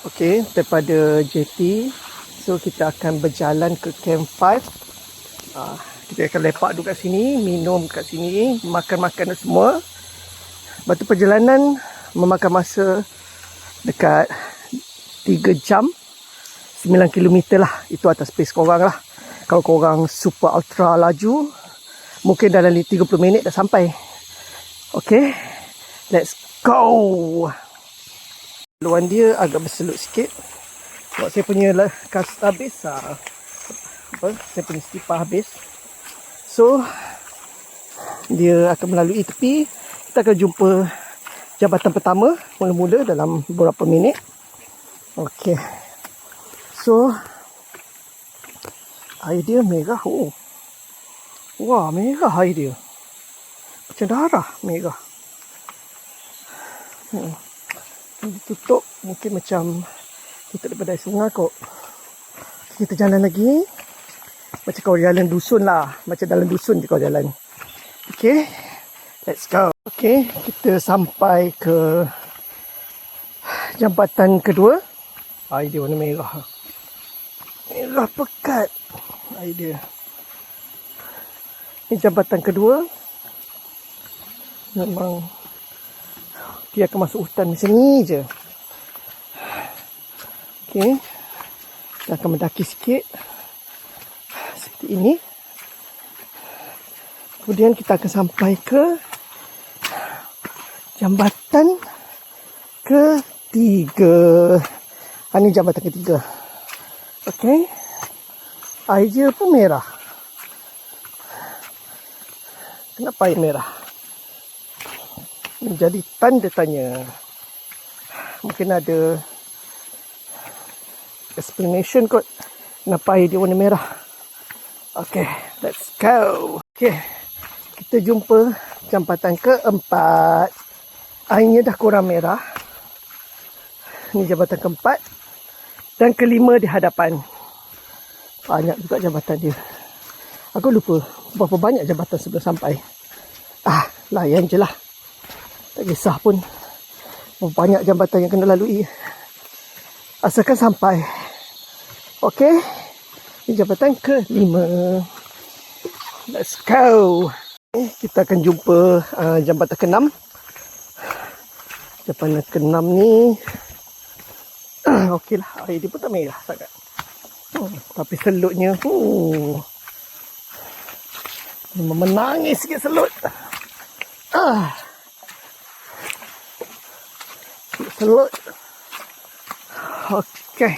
Okey, daripada JT, so kita akan berjalan ke Camp 5. Kita akan lepak duduk kat sini, minum kat sini, makan-makan semua. Lepas tu perjalanan memakan masa dekat 3 jam 9 km lah. Itu atas pace korang lah. Kalau korang super ultra laju, mungkin dalam 30 minit dah sampai. Okay, let's go. Luan dia agak berselut sikit sebab saya punya kas habis. Saya punya stipah habis. So dia akan melalui tepi. Kita akan jumpa jambatan pertama mula-mula dalam beberapa minit. Okay, so air dia merah. Wah, merah air dia. Macam darah merah. Ditutup mungkin macam kita daripada sungai kot. Kita jalan lagi. Macam kau jalan dusun lah. Macam dalam dusun je kau jalan. Okay, let's go. Okay, kita sampai ke jambatan kedua. Air dia warna merah. Merah pekat air dia. Ini jambatan kedua. Memang dia akan masuk hutan macam ni je. Okay, kita akan mendaki sikit seperti ini. Kemudian kita akan sampai ke jambatan ketiga. Ini jambatan ketiga. Okay, air dia pun merah. Kenapa air merah? Jadi tanda tanya. Mungkin ada explanation kot kenapa air dia warna merah. Okay, let's go. Okay, kita jumpa jambatan keempat. Airnya dah kurang merah. Ini jambatan keempat. Dan kelima di hadapan. Banyak juga jambatan dia. Aku lupa berapa banyak jambatan sebelum sampai. Layan je lah. Tak kisah pun banyak jambatan yang kena lalui, asalkan sampai. Okay, ini jambatan kelima. Let's go. Kita akan jumpa jambatan keenam. Jambatan keenam ni okey lah, air dia pun tak merah sangat. Tapi selutnya menangis sikit selut. Selut. Okey.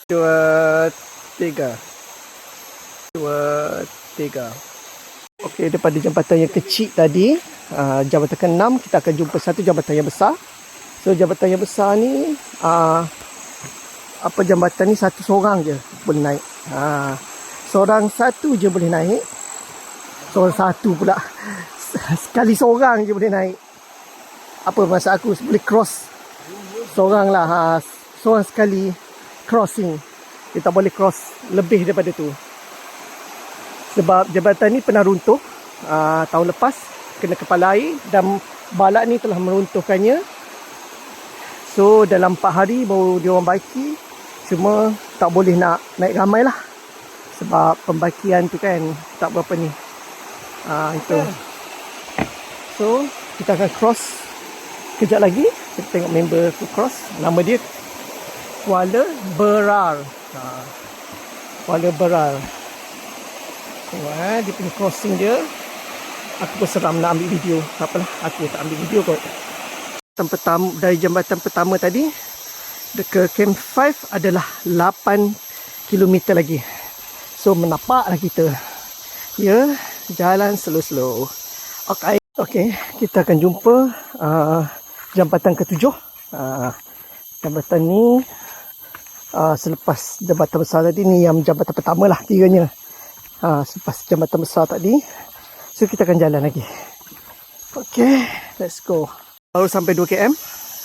2, 3. Okey, daripada jambatan yang kecil tadi, jambatan ke-6, kita akan jumpa satu jambatan yang besar. So jambatan yang besar ni, jambatan ni satu seorang je boleh naik. Seorang satu je boleh naik. Seorang satu pula. Sekali seorang je boleh naik. Apa maksud aku, boleh cross seorang lah. Seorang sekali crossing. Kita boleh cross lebih daripada tu. Sebab jambatan ni pernah runtuh tahun lepas, kena kepala air, dan balak ni telah meruntuhkannya. So dalam 4 hari baru dia orang baiki. Cuma tak boleh nak naik ramai lah, sebab pembaikian tu kan tak berapa ni. Itu. So kita akan cross kejap lagi. Kita tengok member tu cross. Nama dia Kuala Berar. Kuala Berar. Tengok dia punya crossing dia. Aku pun seram nak ambil video. Tak apalah, aku tak ambil video kot. Dari jambatan pertama tadi ke Camp 5 adalah 8 km lagi. So menapaklah kita. Ya, jalan slow-slow. Okay, kita akan jumpa jambatan ke-7. Jambatan ni selepas jambatan besar tadi, ni yang jambatan pertama lah kiranya. Selepas jambatan besar tadi, so kita akan jalan lagi. Okay, let's go. Baru sampai 2 km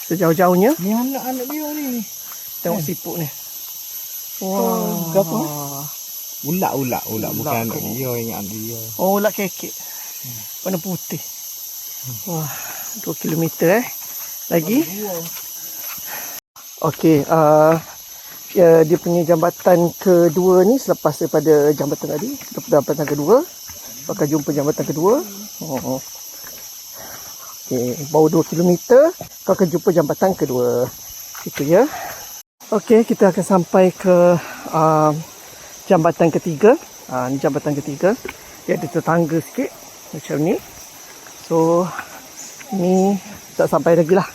sejauh-jauhnya. Ni anak-anak dia ni. Tengok siput ni. Wah, apa? Ulat bukan anak dia, ingat dia. Oh, ulat kekek. Warna putih. Wah, 2 km lagi. Okey, dia punya jambatan kedua ni selepas daripada jambatan tadi, jambatan kedua, bakal jumpa jambatan kedua. Okey, baru 2 kilometer kau akan jumpa jambatan kedua. Itu ya. Okey, kita akan sampai ke jambatan ketiga. Ni jambatan ketiga. Dia ada tetangga sikit macam ni. So ni tak sampai lagi lah,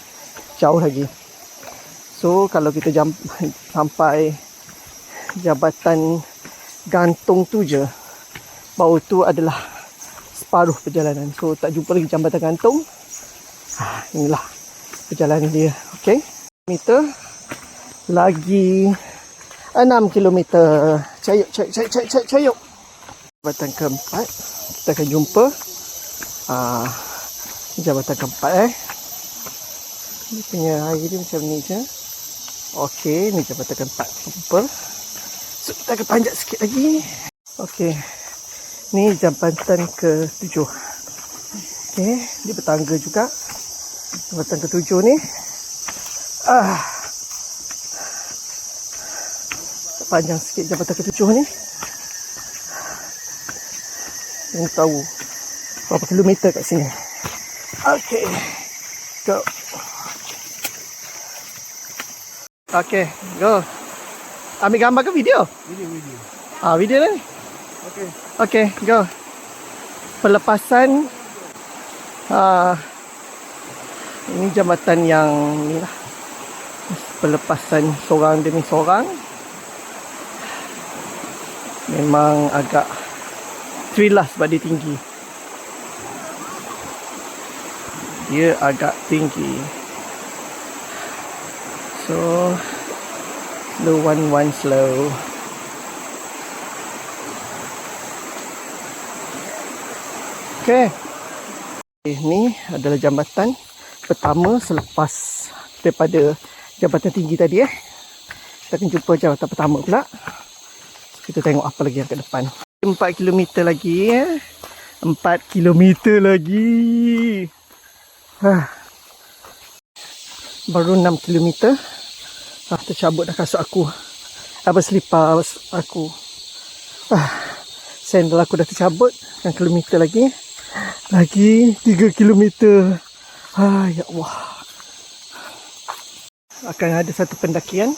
jauh lagi. So kalau kita sampai jambatan gantung tu je, baru tu adalah separuh perjalanan. So tak jumpa lagi jambatan gantung. Inilah perjalanan dia. Okey, meter lagi 6 kilometer. Cayuk. Jambatan keempat kita akan jumpa. Jambatan keempat Dia punya air dia macam ni je. Okey, ni jambatan keempat jumpa. So kita akan panjat sikit lagi. Okey, ni jambatan ke-7. Okey, dia bertangga juga. Jambatan ke-7 ni panjang sikit jambatan ke-7 ni. Yang tahu berapa kilometer kat sini. Okey, go. Okey, go. Ambil gambar ke video? Video. Video ni. Okey, go. Pelepasan ini jambatan yang ni lah. Pelepasan seorang demi seorang. Memang agak thrill lah sebab dia tinggi. Dia agak tinggi. So slow one slow. Okay, ini adalah jambatan pertama selepas daripada jambatan tinggi tadi. Kita akan jumpa jambatan pertama pula. Kita tengok apa lagi yang ke depan. 4 kilometer lagi. 4 kilometer lagi. Baru 6 kilometer. Tercabut dah kasut aku. Selipar aku. Sandal aku dah tercabut. 6 kilometer lagi. Lagi 3 kilometer. Ya Allah. Akan ada satu pendakian.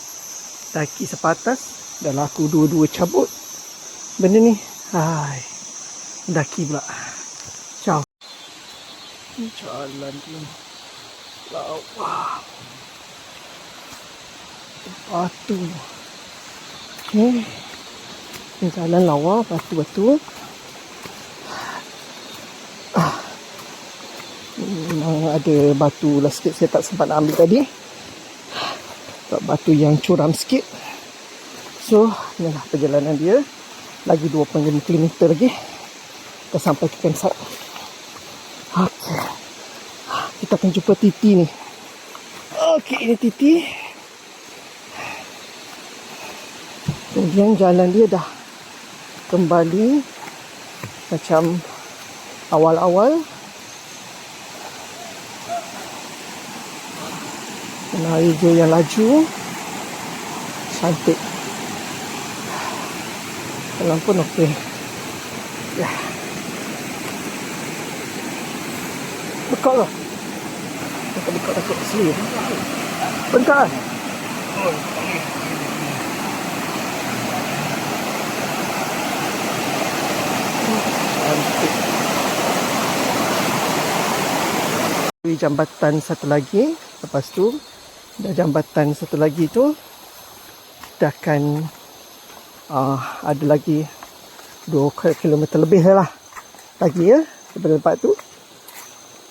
Daki sampai atas. Dah laku dua-dua cabut benda ni. Daki pula. Ciao. Jalan tu lawa batu. Okey, ni jalan lawa batu-batu. Memang ada batu lah sikit. Saya tak sempat nak ambil tadi sebab batu yang curam sikit. So, inilah perjalanan dia. Lagi 2.5 km lagi. Kita sampai ke campsite. Okey. Kita akan jumpa Titi ni. Okey, ini Titi. Kemudian jalan dia dah kembali macam awal-awal. Air dia yang laju. Cantik. Jalan pun okey. Ya. Bekak lah. Bekak takut sendiri. Bekak kan? Cantik. Jambatan satu lagi. Lepas tu, dah jambatan satu lagi tu, kita akan ada lagi 2 km lebih lah lagi ya daripada tempat tu.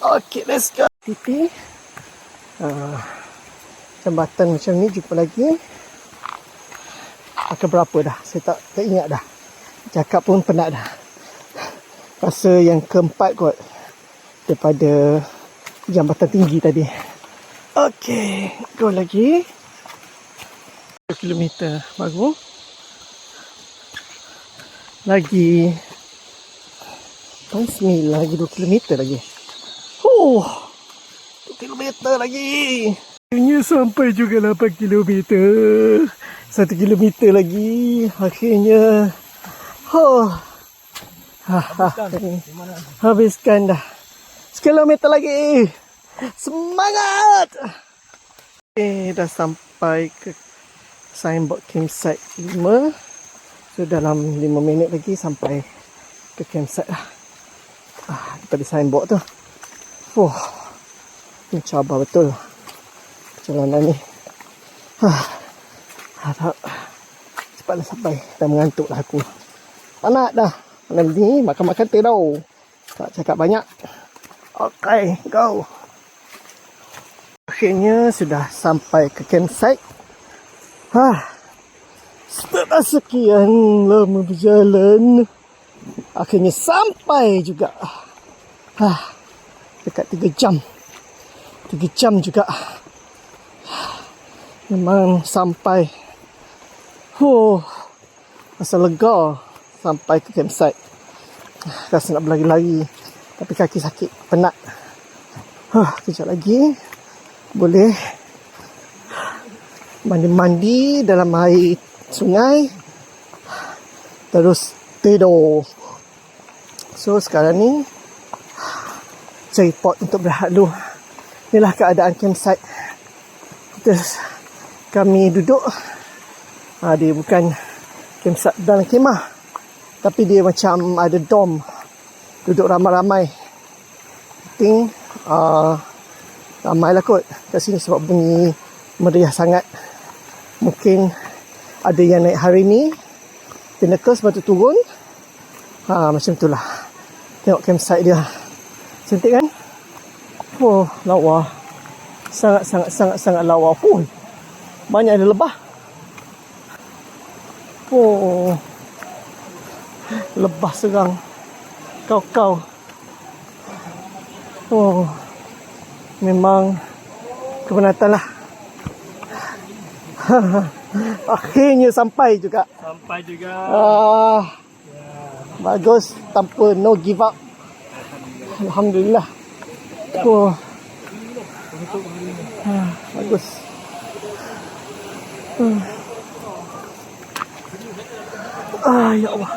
Okay, let's go. Titi. Jambatan macam ni jumpa lagi. Akan berapa dah? Saya tak ingat dah. Cakap pun penat dah. Rasa yang keempat kot daripada jambatan tinggi tadi. Okay, go lagi. 2 km baru. Lagi 9 lagi 2 km lagi. 2 km lagi. Akhirnya sampai juga 8 kilometer. 1 kilometer lagi. Akhirnya. Oh. Habiskan dah. Sekilometer lagi. Semangat. Dah sampai ke signboard campsite 5. So dalam 5 minit lagi sampai ke campsite lah. Daripada signboard tu. Mencabar betul perjalanan ni. Harap cepatlah sampai. Dah mengantuk lah aku. Penat dah. Malam ni makan-makan tau. Tak cakap banyak. Okay, go. Akhirnya sudah sampai ke campsite. Setelah sekian lama berjalan, akhirnya sampai juga. Dekat 3 jam. 3 jam juga. Memang sampai. Rasa lega sampai ke campsite. Rasa nak berlari-lari, tapi kaki sakit, penat. Kejap lagi boleh mandi-mandi dalam air sungai, terus tidur. So sekarang ni cari pot untuk berehat dulu. Inilah keadaan campsite. Terus kami duduk. Dia bukan campsite dalam kemah, tapi dia macam ada dom. Duduk ramai-ramai. Think ramai lah kot kat sini sebab bunyi meriah sangat. Mungkin ada yang naik hari ni, Pinnacle sebab tu turun. Macam tu lah. Tengok campsite dia. Cantik kan? Lawa. Sangat lawa pun. Banyak ada lebah. Lebah serang kau. Memang kepenatan lah. Akhirnya sampai juga. Bagus. Tanpa no give up. Alhamdulillah. Bagus. Ya Allah.